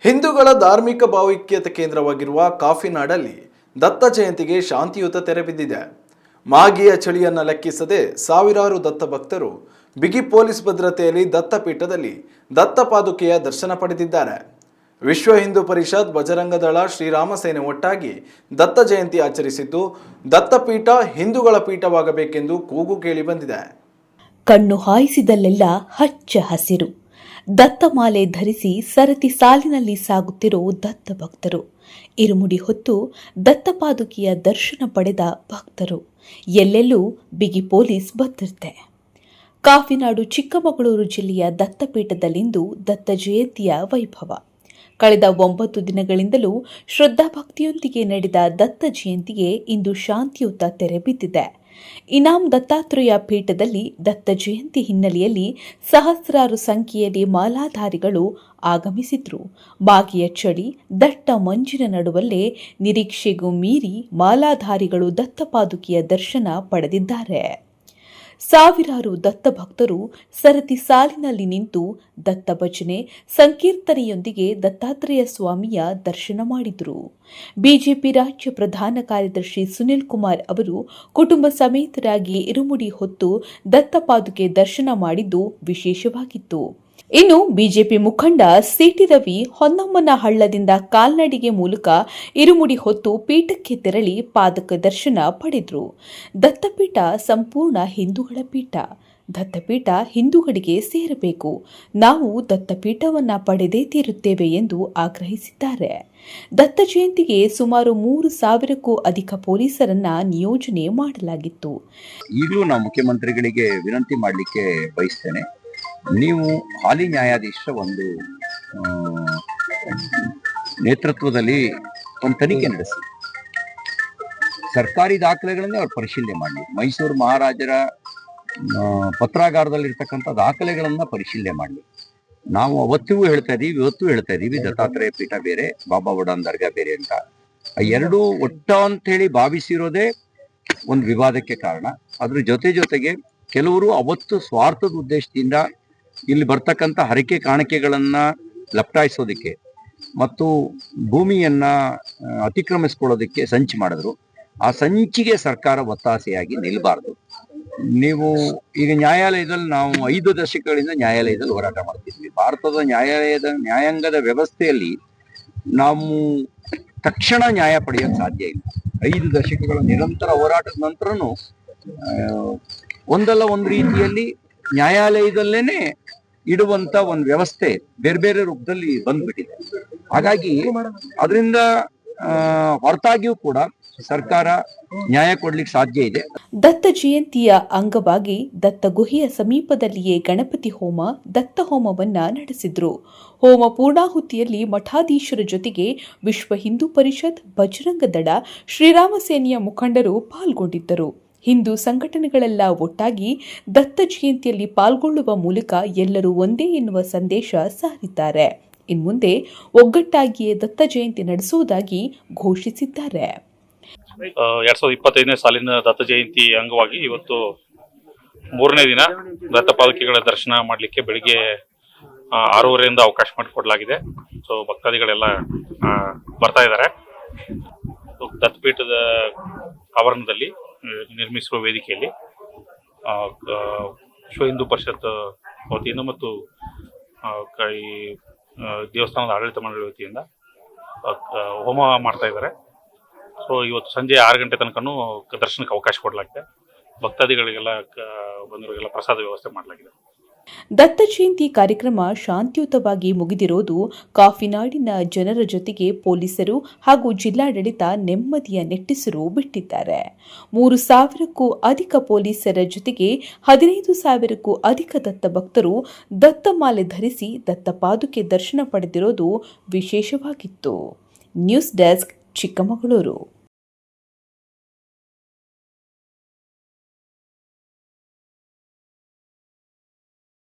ಹಿಂದೂಗಳ ಧಾರ್ಮಿಕ ಭಾವೈಕ್ಯತೆ ಕೇಂದ್ರವಾಗಿರುವ ಕಾಫಿನಾಡಲ್ಲಿ ದತ್ತ ಜಯಂತಿಗೆ ಶಾಂತಿಯುತ ತೆರೆ ಬಿದ್ದಿದೆ. ಮಾಗಿಯ ಚಳಿಯನ್ನು ಲೆಕ್ಕಿಸದೆ ಸಾವಿರಾರು ದತ್ತ ಭಕ್ತರು ಬಿಗಿ ಪೊಲೀಸ್ ಭದ್ರತೆಯಲ್ಲಿ ದತ್ತಪೀಠದಲ್ಲಿ ದತ್ತ ಪಾದುಕೆಯ ದರ್ಶನ ಪಡೆದಿದ್ದಾರೆ. ವಿಶ್ವ ಹಿಂದೂ ಪರಿಷತ್, ಬಜರಂಗದಳ, ಶ್ರೀರಾಮ ಸೇನೆ ಒಟ್ಟಾಗಿ ದತ್ತ ಜಯಂತಿ ಆಚರಿಸಿದ್ದು, ದತ್ತಪೀಠ ಹಿಂದೂಗಳ ಪೀಠವಾಗಬೇಕೆಂದು ಕೂಗು ಕೇಳಿ ಬಂದಿದೆ. ಕಣ್ಣು ಹಾಯಿಸಿದಲ್ಲೆಲ್ಲ ಹಚ್ಚ ಹಸಿರು. ದತ್ತಮಾಲೆ ಧರಿಸಿ ಸರತಿ ಸಾಲಿನಲ್ಲಿ ಸಾಗುತ್ತಿರೋ ದತ್ತ ಭಕ್ತರು, ಇರುಮುಡಿ ಹೊತ್ತು ದತ್ತಪಾದುಕೆಯ ದರ್ಶನ ಪಡೆದ ಭಕ್ತರು, ಎಲ್ಲೆಲ್ಲೂ ಬಿಗಿ ಪೊಲೀಸ್ ಭದ್ರತೆ. ಕಾಫಿನಾಡು ಚಿಕ್ಕಮಗಳೂರು ಜಿಲ್ಲೆಯ ದತ್ತಪೀಠದಲ್ಲಿಂದು ದತ್ತ ಜಯಂತಿಯ ವೈಭವ. ಕಳೆದ 9 ದಿನಗಳಿಂದಲೂ ಶ್ರದ್ಧಾಭಕ್ತಿಯೊಂದಿಗೆ ನಡೆದ ದತ್ತ ಜಯಂತಿಗೆ ಇಂದು ಶಾಂತಿಯುತ ತೆರೆ ಬಿದ್ದಿದೆ. ಇನಾಂ ದತ್ತಾತ್ರೇಯ ಪೀಠದಲ್ಲಿ ದತ್ತ ಜಯಂತಿ ಹಿನ್ನೆಲೆಯಲ್ಲಿ ಸಹಸ್ರಾರು ಸಂಖ್ಯೆಯಲ್ಲಿ ಮಾಲಾಧಾರಿಗಳು ಆಗಮಿಸಿದ್ರು. ಮಾಗಿಯ ಚಳಿ, ದಟ್ಟ ಮಂಜಿನ ನಡುವಲ್ಲೇ ನಿರೀಕ್ಷೆಗೂ ಮೀರಿ ಮಾಲಾಧಾರಿಗಳು ದತ್ತಪಾದುಕೆಯ ದರ್ಶನ ಪಡೆದಿದ್ದಾರೆ. ಸಾವಿರಾರು ದತ್ತ ಭಕ್ತರು ಸರತಿ ಸಾಲಿನಲ್ಲಿ ನಿಂತು ದತ್ತ ಭಜನೆ, ಸಂಕೀರ್ತನೆಯೊಂದಿಗೆ ದತ್ತಾತ್ರೇಯ ಸ್ವಾಮಿಯ ದರ್ಶನ ಮಾಡಿದರು. ಬಿಜೆಪಿ ರಾಜ್ಯ ಪ್ರಧಾನ ಕಾರ್ಯದರ್ಶಿ ಸುನಿಲ್ ಕುಮಾರ್ ಅವರು ಕುಟುಂಬ ಸಮೇತರಾಗಿ ಇರುಮುಡಿ ಹೊತ್ತು ದತ್ತಪಾದುಕೆ ದರ್ಶನ ಮಾಡಿದ್ದು ವಿಶೇಷವಾಗಿತ್ತು. ಇನ್ನು ಬಿಜೆಪಿ ಮುಖಂಡ ಸಿಟಿ ರವಿ ಹೊನ್ನಮ್ಮನ ಹಳ್ಳದಿಂದ ಕಾಲ್ನಡಿಗೆ ಮೂಲಕ ಇರುಮುಡಿ ಹೊತ್ತು ಪೀಠಕ್ಕೆ ತೆರಳಿ ಪಾದಕ ದರ್ಶನ ಪಡೆದರು. ದತ್ತಪೀಠ ಸಂಪೂರ್ಣ ಹಿಂದೂಗಳ ಪೀಠ. ದತ್ತಪೀಠ ಹಿಂದೂಗಳಿಗೆ ಸೇರಬೇಕು. ನಾವು ದತ್ತಪೀಠವನ್ನ ಪಡೆದೇ ತೀರುತ್ತೇವೆ ಎಂದು ಆಗ್ರಹಿಸಿದ್ದಾರೆ. ದತ್ತ ಜಯಂತಿಗೆ ಸುಮಾರು 3,000ಕ್ಕೂ ಅಧಿಕ ಪೊಲೀಸರನ್ನ ನಿಯೋಜನೆ ಮಾಡಲಾಗಿತ್ತು. ಈಗಲೂ ನಾವು ಮುಖ್ಯಮಂತ್ರಿಗಳಿಗೆ ವಿನಂತಿ ಮಾಡಲಿಕ್ಕೆ ಬಯಸ್ತೇನೆ. ನೀವು ಹಾಲಿ ನ್ಯಾಯಾಧೀಶರ ಒಂದು ನೇತೃತ್ವದಲ್ಲಿ ಒಂದು ತನಿಖೆ ನಡೆಸಿ, ಸರ್ಕಾರಿ ದಾಖಲೆಗಳನ್ನೇ ಅವ್ರು ಪರಿಶೀಲನೆ ಮಾಡಲಿ. ಮೈಸೂರು ಮಹಾರಾಜರ ಪತ್ರಾಗಾರದಲ್ಲಿರ್ತಕ್ಕಂಥ ದಾಖಲೆಗಳನ್ನ ಪರಿಶೀಲನೆ ಮಾಡಲಿ. ನಾವು ಅವತ್ತಿಗೂ ಹೇಳ್ತಾ ಇದೀವಿ, ಇವತ್ತು ಹೇಳ್ತಾ ಇದೀವಿ, ದತ್ತಾತ್ರೇಯ ಪೀಠ ಬೇರೆ, ಬಾಬಾ ಬುಡಾನ್ ದರ್ಗಾ ಬೇರೆ ಅಂತ. ಎರಡೂ ಒಟ್ಟ ಅಂತ ಹೇಳಿ ಭಾವಿಸಿರೋದೇ ಒಂದು ವಿವಾದಕ್ಕೆ ಕಾರಣ. ಅದ್ರ ಜೊತೆಗೆ ಕೆಲವರು ಅವತ್ತು ಸ್ವಾರ್ಥದ ಉದ್ದೇಶದಿಂದ ಇಲ್ಲಿ ಬರ್ತಕ್ಕಂಥ ಹರಕೆ ಕಾಣಿಕೆಗಳನ್ನ ಲಪ್ಟಾಯಿಸೋದಕ್ಕೆ ಮತ್ತು ಭೂಮಿಯನ್ನ ಅತಿಕ್ರಮಿಸ್ಕೊಳ್ಳೋದಕ್ಕೆ ಸಂಚು ಮಾಡಿದ್ರು. ಆ ಸಂಚಿಗೆ ಸರ್ಕಾರ ಒತ್ತಾಸೆಯಾಗಿ ನಿಲ್ಬಾರ್ದು. ನೀವು ಈಗ ನ್ಯಾಯಾಲಯದಲ್ಲಿ ನಾವು 5 ದಶಕಗಳಿಂದ ನ್ಯಾಯಾಲಯದಲ್ಲಿ ಹೋರಾಟ ಮಾಡ್ತಿದ್ವಿ. ಭಾರತದ ನ್ಯಾಯಾಂಗದ ವ್ಯವಸ್ಥೆಯಲ್ಲಿ ನಾವು ತಕ್ಷಣ ನ್ಯಾಯ ಪಡೆಯೋಕೆ ಸಾಧ್ಯ ಇಲ್ಲ. 5 ದಶಕಗಳ ನಿರಂತರ ಹೋರಾಟದ ನಂತರನೂ ಒಂದಲ್ಲ ಒಂದು ರೀತಿಯಲ್ಲಿ ನ್ಯಾಯಾಲಯದಲ್ಲೇನೆ ಇಡುವಂತ ಒಂದು ವ್ಯವಸ್ಥೆ ಬೇರೆ ಬೇರೆ ರೂಪದಲ್ಲಿ ಬಂದ್ಬಿಟ್ಟಿದೆ. ಹಾಗಾಗಿ ಅದರಿಂದ ಹೊರತಾಗಿಯೂ ಕೂಡ ಸರ್ಕಾರ ನ್ಯಾಯ ಕೊಡ್ಲಿಕ್ಕೆ ಸಾಧ್ಯ ಇದೆ. ದತ್ತ ಜಯಂತಿಯ ಅಂಗವಾಗಿ ದತ್ತ ಗುಹೆಯ ಸಮೀಪದಲ್ಲಿಯೇ ಗಣಪತಿ ಹೋಮ, ದತ್ತ ಹೋಮವನ್ನ ನಡೆಸಿದ್ರು. ಹೋಮ ಪೂರ್ಣಾಹುತಿಯಲ್ಲಿ ಮಠಾಧೀಶರ ಜೊತೆಗೆ ವಿಶ್ವ ಹಿಂದೂ ಪರಿಷತ್, ಬಜರಂಗದಳ, ಶ್ರೀರಾಮ ಸೇನೆಯ ಮುಖಂಡರು ಪಾಲ್ಗೊಂಡಿದ್ದರು. ಹಿಂದೂ ಸಂಘಟನೆಗಳೆಲ್ಲ ಒಟ್ಟಾಗಿ ದತ್ತ ಜಯಂತಿಯಲ್ಲಿ ಪಾಲ್ಗೊಳ್ಳುವ ಮೂಲಕ ಎಲ್ಲರೂ ಒಂದೇ ಎನ್ನುವ ಸಂದೇಶ ಸಾರಿದ್ದಾರೆ. ಇನ್ಮುಂದೆ ಒಗ್ಗಟ್ಟಾಗಿಯೇ ದತ್ತ ಜಯಂತಿ ನಡೆಸುವುದಾಗಿ ಘೋಷಿಸಿದ್ದಾರೆ. 2025ನೇ ಸಾಲಿನ ದತ್ತ ಜಯಂತಿ ಅಂಗವಾಗಿ ಇವತ್ತು 3ನೇ ದಿನ ದತ್ತ ಪಾದುಕೆಗಳ ದರ್ಶನ ಮಾಡಲಿಕ್ಕೆ ಬೆಳಿಗ್ಗೆ 6:30ರಿಂದ ಅವಕಾಶ ಮಾಡಿಕೊಡಲಾಗಿದೆ. ಸೊ ಭಕ್ತಾದಿಗಳೆಲ್ಲ ಬರ್ತಾ ಇದ್ದಾರೆ. ದತ್ತಪೀಠದ ಆವರಣದಲ್ಲಿ ನಿರ್ಮಿಸಿರುವ ವೇದಿಕೆಯಲ್ಲಿ ವಿಶ್ವ ಹಿಂದೂ ಪರಿಷತ್ ವತಿಯಿಂದ ಮತ್ತು ದೇವಸ್ಥಾನದ ಆಡಳಿತ ಮಂಡಳಿ ವತಿಯಿಂದ ಹೋಮ ಮಾಡ್ತಾ ಇದ್ದಾರೆ. ಸೊ ಇವತ್ತು ಸಂಜೆ 6 ಗಂಟೆ ತನಕನೂ ದರ್ಶನಕ್ಕೆ ಅವಕಾಶ ಕೊಡಲಾಗಿದೆ. ಭಕ್ತಾದಿಗಳಿಗೆಲ್ಲ ಬಂದವರಿಗೆಲ್ಲ ಪ್ರಸಾದ ವ್ಯವಸ್ಥೆ ಮಾಡಲಾಗಿದೆ. ದತ್ತ ಜಯಂತಿ ಕಾರ್ಯಕ್ರಮ ಶಾಂತಿಯುತವಾಗಿ ಮುಗಿದಿರೋದು ಕಾಫಿನಾಡಿನ ಜನರ ಜೊತೆಗೆ ಪೊಲೀಸರು ಹಾಗೂ ಜಿಲ್ಲಾಡಳಿತ ನೆಮ್ಮದಿಯ ನೆಟ್ಟಿಸಿರು ಬಿಟ್ಟಿದ್ದಾರೆ. 3,000ಕ್ಕೂ ಅಧಿಕ ಪೊಲೀಸರ ಜೊತೆಗೆ 15,000ಕ್ಕೂ ಅಧಿಕ ದತ್ತ ಭಕ್ತರು ದತ್ತಮಾಲೆ ಧರಿಸಿ ದತ್ತ ಪಾದುಕೆ ದರ್ಶನ ಪಡೆದಿರೋದು ವಿಶೇಷವಾಗಿತ್ತು. News desk, Chikkamagaluru.